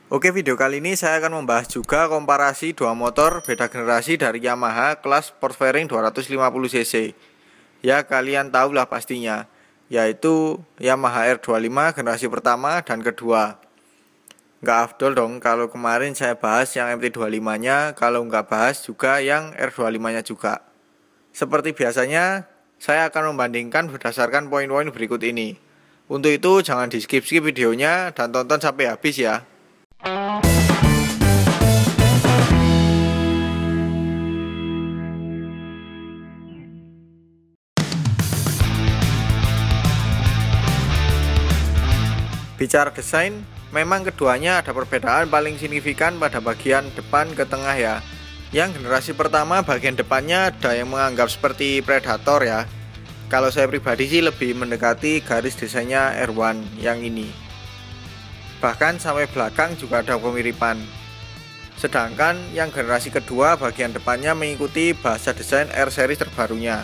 Oke, video kali ini saya akan membahas juga komparasi dua motor beda generasi dari Yamaha kelas sport fairing 250cc. Ya, kalian tahu lah pastinya, yaitu Yamaha R25 generasi pertama dan kedua. Nggak afdol dong kalau kemarin saya bahas yang MT25 nya, kalau nggak bahas juga yang R25 nya juga. Seperti biasanya, saya akan membandingkan berdasarkan poin-poin berikut ini. Untuk itu jangan di skip-skip videonya dan tonton sampai habis ya. Bicara desain, memang keduanya ada perbedaan paling signifikan pada bagian depan ke tengah ya. Yang generasi pertama bagian depannya ada yang menganggap seperti Predator ya. Kalau saya pribadi sih lebih mendekati garis desainnya R1 yang ini. Bahkan sampai belakang juga ada kemiripan. Sedangkan yang generasi kedua bagian depannya mengikuti bahasa desain R series terbarunya.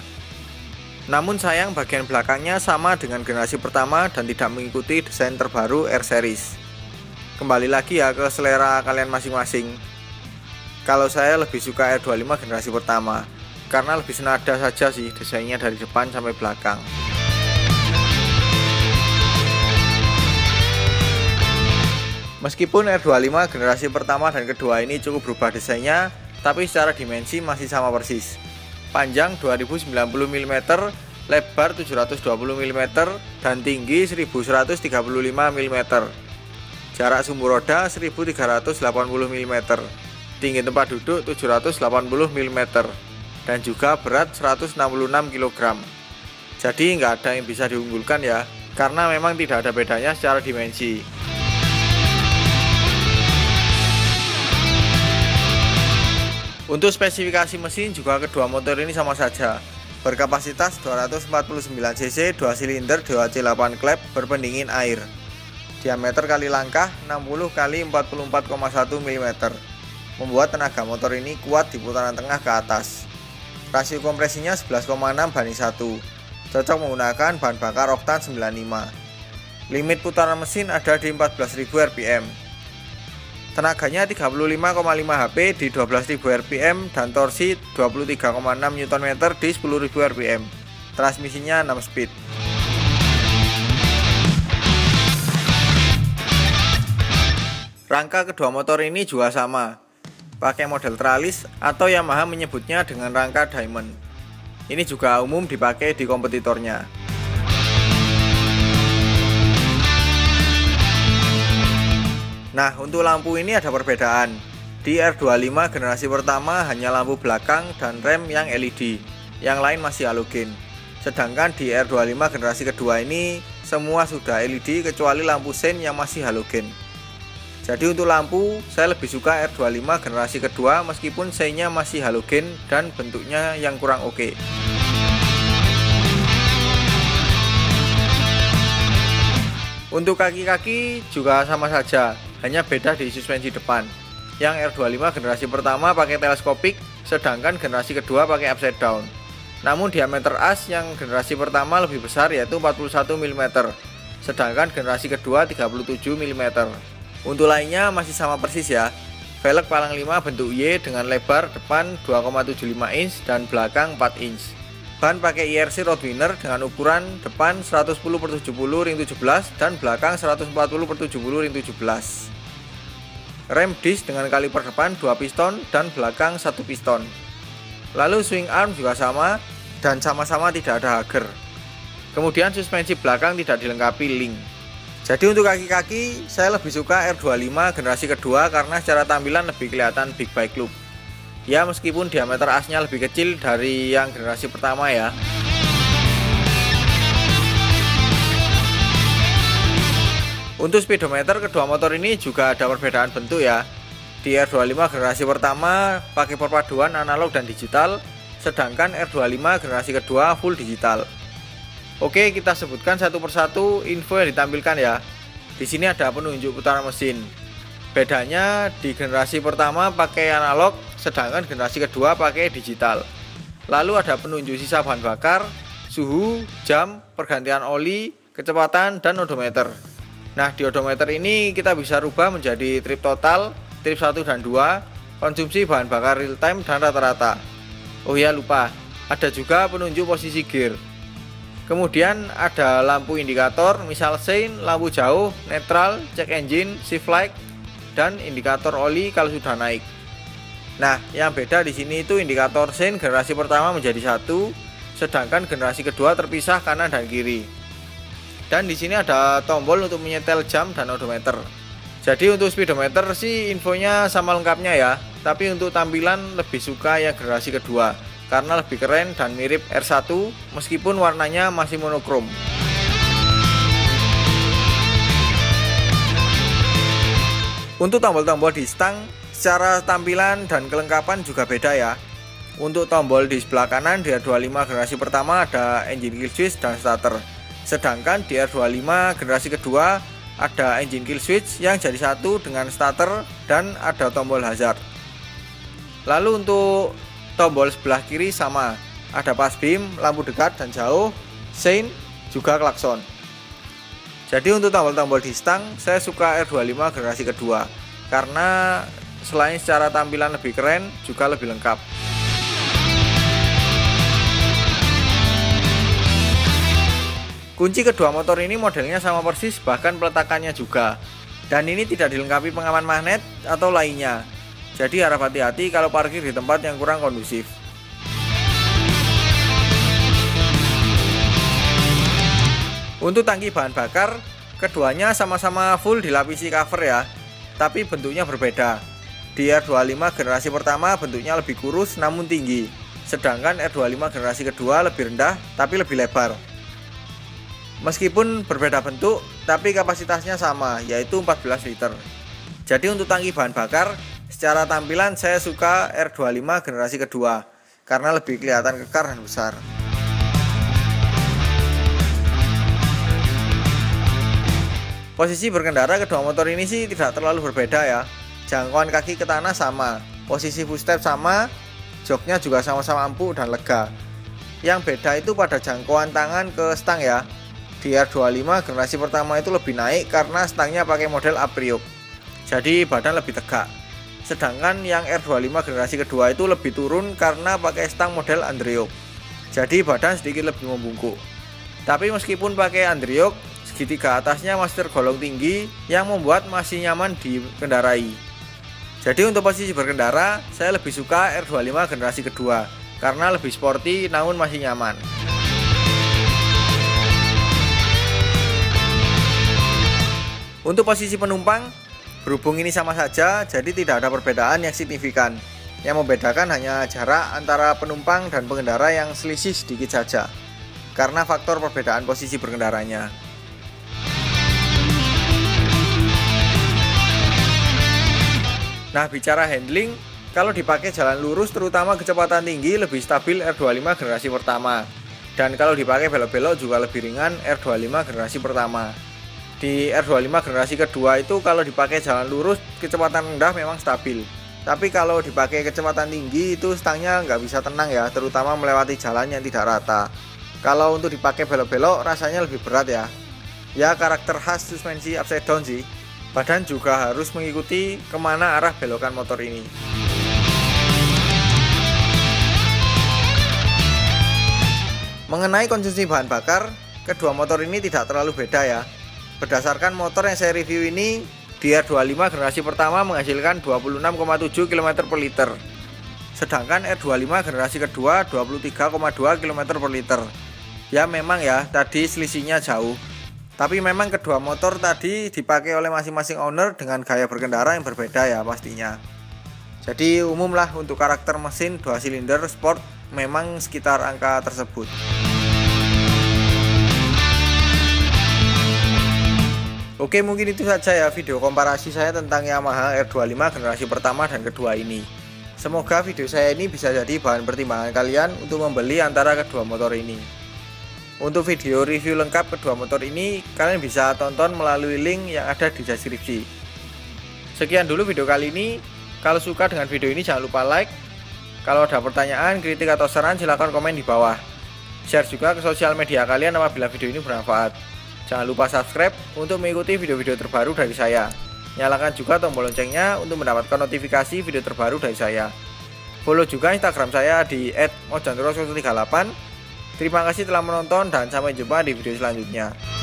Namun sayang bagian belakangnya sama dengan generasi pertama dan tidak mengikuti desain terbaru R series. Kembali lagi ya ke selera kalian masing-masing. Kalau saya lebih suka R25 generasi pertama, karena lebih senada saja sih desainnya dari depan sampai belakang. Meskipun R25 generasi pertama dan kedua ini cukup berubah desainnya, tapi secara dimensi masih sama persis. Panjang 2090 mm, lebar 720 mm, dan tinggi 1135 mm. Jarak sumbu roda 1380 mm, tinggi tempat duduk 780 mm, dan juga berat 166 kg. Jadi nggak ada yang bisa diunggulkan ya, karena memang tidak ada bedanya secara dimensi. Untuk spesifikasi mesin juga kedua motor ini sama saja. Berkapasitas 249cc, 2 silinder, DOHC 8 klep, berpendingin air. Diameter kali langkah 60 x 44,1 mm. Membuat tenaga motor ini kuat di putaran tengah ke atas. Rasio kompresinya 11,6 banding 1. Cocok menggunakan bahan bakar oktan 95. Limit putaran mesin ada di 14.000 rpm. Tenaganya 35,5 HP di 12.000 rpm dan torsi 23,6 Nm di 10.000 rpm. Transmisinya 6 speed. Rangka kedua motor ini juga sama, pakai model tralis atau Yamaha menyebutnya dengan rangka diamond. Ini juga umum dipakai di kompetitornya. Nah, untuk lampu ini ada perbedaan. Di R25 generasi pertama hanya lampu belakang dan rem yang LED, yang lain masih halogen. Sedangkan di R25 generasi kedua ini semua sudah LED kecuali lampu sein yang masih halogen. Jadi untuk lampu, saya lebih suka R25 generasi kedua meskipun seinnya masih halogen dan bentuknya yang kurang oke. Untuk kaki-kaki juga sama saja, hanya beda di suspensi depan. Yang R25 generasi pertama pakai teleskopik, sedangkan generasi kedua pakai upside down. Namun diameter as yang generasi pertama lebih besar yaitu 41 mm, sedangkan generasi kedua 37 mm. Untuk lainnya masih sama persis ya. Velg palang 5 bentuk Y dengan lebar depan 2,75 inch dan belakang 4 inch. Ban pakai IRC Roadwinner dengan ukuran depan 110/70 ring 17 dan belakang 140/70 ring 17. Rem disc dengan kaliper depan 2 piston dan belakang 1 piston. Lalu swing arm juga sama dan sama-sama tidak ada hager. Kemudian suspensi belakang tidak dilengkapi link. Jadi untuk kaki-kaki saya lebih suka R25 generasi kedua karena secara tampilan lebih kelihatan big bike look. Ya, meskipun diameter asnya lebih kecil dari yang generasi pertama ya. Untuk speedometer kedua motor ini juga ada perbedaan bentuk ya. Di R25 generasi pertama pakai perpaduan analog dan digital, sedangkan R25 generasi kedua full digital. Oke, kita sebutkan satu persatu info yang ditampilkan ya. Di sini ada penunjuk putaran mesin. Bedanya di generasi pertama pakai analog, sedangkan generasi kedua pakai digital. Lalu ada penunjuk sisa bahan bakar, suhu, jam, pergantian oli, kecepatan, dan odometer. Nah, di odometer ini kita bisa rubah menjadi trip total, trip 1 dan 2, konsumsi bahan bakar real time dan rata-rata. Oh ya, lupa, ada juga penunjuk posisi gear. Kemudian ada lampu indikator, misal sein, lampu jauh, netral, check engine, shift light, dan indikator oli kalau sudah naik. Nah, yang beda di sini itu indikator sein generasi pertama menjadi satu, sedangkan generasi kedua terpisah kanan dan kiri. Dan di sini ada tombol untuk menyetel jam dan odometer. Jadi untuk speedometer sih infonya sama lengkapnya ya, tapi untuk tampilan lebih suka yang generasi kedua karena lebih keren dan mirip R1 meskipun warnanya masih monokrom. Untuk tombol-tombol di stang secara tampilan dan kelengkapan juga beda ya. Untuk tombol di sebelah kanan di R25 generasi pertama ada engine kill switch dan starter. Sedangkan di R25 generasi kedua ada engine kill switch yang jadi satu dengan starter dan ada tombol hazard. Lalu untuk tombol sebelah kiri sama, ada pass beam, lampu dekat dan jauh, sein, juga klakson. Jadi untuk tombol-tombol di stang saya suka R25 generasi kedua karena selain secara tampilan lebih keren juga lebih lengkap. Kunci kedua motor ini modelnya sama persis, bahkan peletakannya juga. Dan ini tidak dilengkapi pengaman magnet atau lainnya. Jadi harap hati-hati kalau parkir di tempat yang kurang kondusif. Untuk tangki bahan bakar, keduanya sama-sama full dilapisi cover ya, tapi bentuknya berbeda. Di R25 generasi pertama bentuknya lebih kurus namun tinggi, sedangkan R25 generasi kedua lebih rendah tapi lebih lebar. Meskipun berbeda bentuk, tapi kapasitasnya sama, yaitu 14 liter. Jadi untuk tangki bahan bakar, secara tampilan saya suka R25 generasi kedua, karena lebih kelihatan kekar dan besar. Posisi berkendara kedua motor ini sih tidak terlalu berbeda ya. Jangkauan kaki ke tanah sama, posisi footstep sama, joknya juga sama-sama empuk dan lega. Yang beda itu pada jangkauan tangan ke stang ya. Di R25 generasi pertama itu lebih naik karena stangnya pakai model Apriok, jadi badan lebih tegak. Sedangkan yang R25 generasi kedua itu lebih turun karena pakai stang model Andreok, jadi badan sedikit lebih membungkuk. Tapi meskipun pakai Andreok, segitiga atasnya masih tergolong tinggi yang membuat masih nyaman dikendarai. Jadi untuk posisi berkendara, saya lebih suka R25 generasi kedua karena lebih sporty namun masih nyaman. Untuk posisi penumpang, berhubung ini sama saja, jadi tidak ada perbedaan yang signifikan. Yang membedakan hanya jarak antara penumpang dan pengendara yang selisih sedikit saja, karena faktor perbedaan posisi berkendaranya. Nah, bicara handling, kalau dipakai jalan lurus terutama kecepatan tinggi lebih stabil R25 generasi pertama. Dan kalau dipakai belok-belok juga lebih ringan R25 generasi pertama. Di R25 generasi kedua itu kalau dipakai jalan lurus kecepatan rendah memang stabil, tapi kalau dipakai kecepatan tinggi itu stangnya nggak bisa tenang ya, terutama melewati jalan yang tidak rata. Kalau untuk dipakai belok-belok rasanya lebih berat ya. Ya karakter khas suspensi upside down sih. Badan juga harus mengikuti kemana arah belokan motor ini. Mengenai konsumsi bahan bakar, kedua motor ini tidak terlalu beda ya. Berdasarkan motor yang saya review ini, di R25 generasi pertama menghasilkan 26,7 km per liter. Sedangkan R25 generasi kedua 23,2 km per liter. Ya memang ya, tadi selisihnya jauh. Tapi memang kedua motor tadi dipakai oleh masing-masing owner dengan gaya berkendara yang berbeda ya pastinya. Jadi umumlah untuk karakter mesin 2 silinder sport memang sekitar angka tersebut. Oke, mungkin itu saja ya video komparasi saya tentang Yamaha R25 generasi pertama dan kedua ini. Semoga video saya ini bisa jadi bahan pertimbangan kalian untuk membeli antara kedua motor ini. Untuk video review lengkap kedua motor ini, kalian bisa tonton melalui link yang ada di deskripsi. Sekian dulu video kali ini. Kalau suka dengan video ini jangan lupa like. Kalau ada pertanyaan, kritik atau saran silahkan komen di bawah. Share juga ke sosial media kalian apabila video ini bermanfaat. Jangan lupa subscribe untuk mengikuti video-video terbaru dari saya. Nyalakan juga tombol loncengnya untuk mendapatkan notifikasi video terbaru dari saya. Follow juga Instagram saya di @mojantoro138. Terima kasih telah menonton dan sampai jumpa di video selanjutnya.